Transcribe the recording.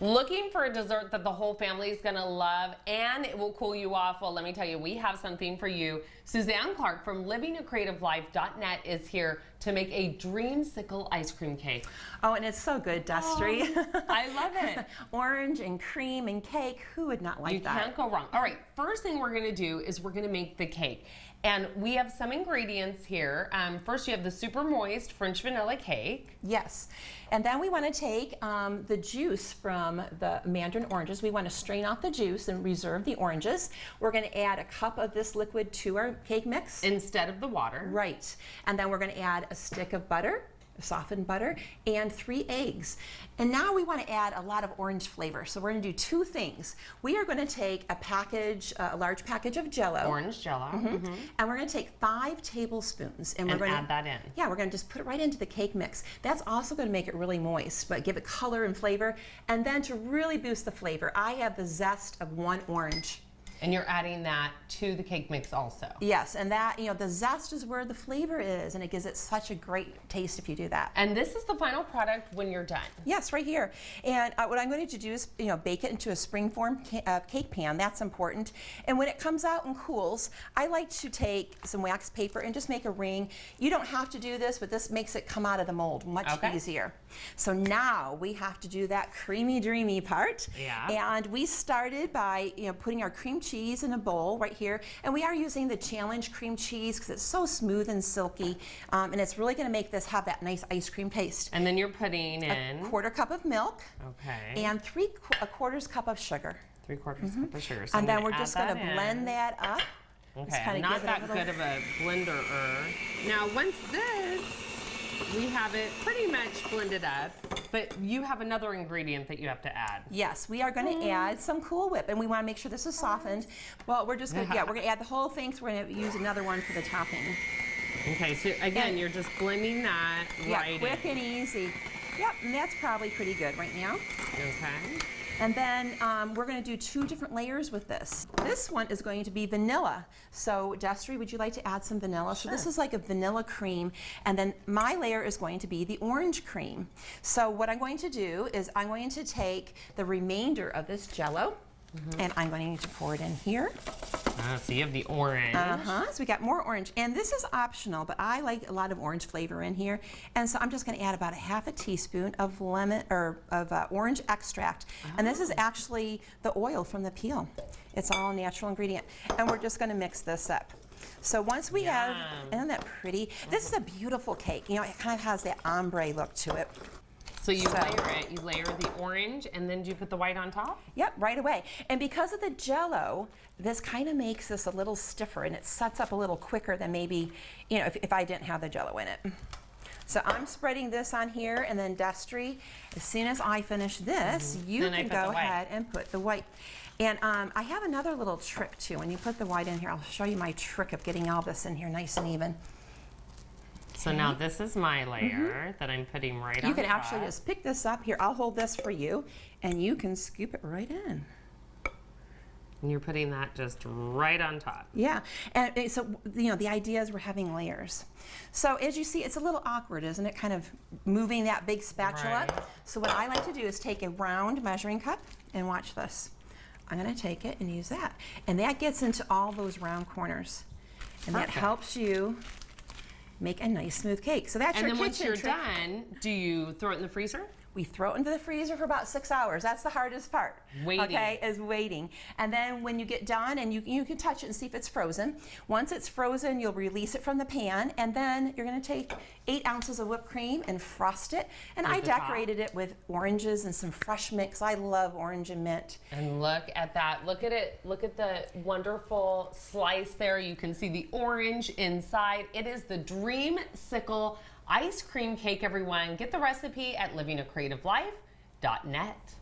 Looking for a dessert that the whole family is going to love and it will cool you off? Well, let me tell you, we have something for you. Suzanne Clark from livingacreativelife.net is here to make a Dreamsicle ice cream cake. Oh, and it's so good, Destry. Oh, I love it. Orange and cream and cake. Who would not like that? You can't go wrong. All right, first thing we're going to do is we're going to make the cake. And we have some ingredients here. First, you have the super moist French vanilla cake. Yes. And then we want to take the juice from the mandarin oranges. We want to strain off the juice and reserve the oranges. We're going to add a cup of this liquid to our cake mix. Instead of the water. Right. And then we're going to add a stick of butter, softened butter, and 3 eggs. And now we want to add a lot of orange flavor. So we're going to do 2 things. We are going to take a package, a large package of Jell-O. Orange Jell-O. And we're going to take 5 tablespoons. And we're going to add that in. Yeah, we're going to just put it right into the cake mix. That's also going to make it really moist, but give it color and flavor. And then to really boost the flavor, I have the zest of 1 orange. And you're adding that to the cake mix also. Yes, and that, you know, the zest is where the flavor is, and it gives it such a great taste if you do that. And this is the final product when you're done. Yes, right here. And what I'm going to do is, you know, bake it into a springform cake pan. That's important. And when it comes out and cools, I like to take some wax paper and just make a ring. You don't have to do this, but this makes it come out of the mold much easier. So now we have to do that creamy, dreamy part. Yeah. And we started by, you know, putting our cream cheese in a bowl right here, and we are using the Challenge cream cheese because it's so smooth and silky, and it's really going to make this have that nice ice cream taste. And then you're putting in a 1/4 cup of milk, and 3/4 cup of sugar. 3/4 cup of sugar. So and then we're just going to blend that up. Okay, not that good of a blender. Now once we have it pretty much blended up, but you have another ingredient that you have to add. Yes, we are going to add some Cool Whip, and we want to make sure this is softened. Well, we're just going to, we're going to add the whole thing, so we're going to use another one for the topping. Okay, so again, you're just blending that right in. Quick and easy. Yep, and that's probably pretty good right now. Okay. And then we're going to do 2 different layers with this. This one is going to be vanilla. So, Destry, would you like to add some vanilla? Sure. So this is like a vanilla cream, and then my layer is going to be the orange cream. So what I'm going to do is I'm going to take the remainder of this Jell-O, and I'm going to pour it in here. So you have the orange. So we got more orange, and this is optional, but I like a lot of orange flavor in here, and so I'm just going to add about a 1/2 teaspoon of orange extract, and this is actually the oil from the peel. It's all a natural ingredient, and we're just going to mix this up. So once we have, isn't that pretty? This is a beautiful cake. You know, it kind of has that ombre look to it. So you layer the orange, and then do you put the white on top? Yep, right away. And because of the Jell-O, this kind of makes this a little stiffer, and it sets up a little quicker than maybe, you know, if I didn't have the Jell-O in it. So I'm spreading this on here, and then Destry, as soon as I finish this, you can go ahead and put the white. And I have another little trick too. When you put the white in here, I'll show you my trick of getting all this in here nice and even. So now this is my layer that I'm putting right on top. You can actually just pick this up. Here, I'll hold this for you, and you can scoop it right in. And you're putting that just right on top. Yeah, and so, you know, the idea is we're having layers. So as you see, it's a little awkward, isn't it? Kind of moving that big spatula. Right. So what I like to do is take a round measuring cup, and watch this. I'm going to take it and use that. And that gets into all those round corners. And that helps you make a nice smooth cake. So that's your kitchen trick. And then once you're done, do you throw it in the freezer? We throw it into the freezer for about 6 hours. That's the hardest part. Waiting. Okay, is waiting. And then when you get done, and you can touch it and see if it's frozen. Once it's frozen, you'll release it from the pan, and then you're going to take 8 ounces of whipped cream and frost it. And I decorated it with oranges and some fresh mix. I love orange and mint. And look at that. Look at it. Look at the wonderful slice there. You can see the orange inside. It is the Dreamsicle ice cream cake, everyone. Get the recipe at livingacreativelife.net.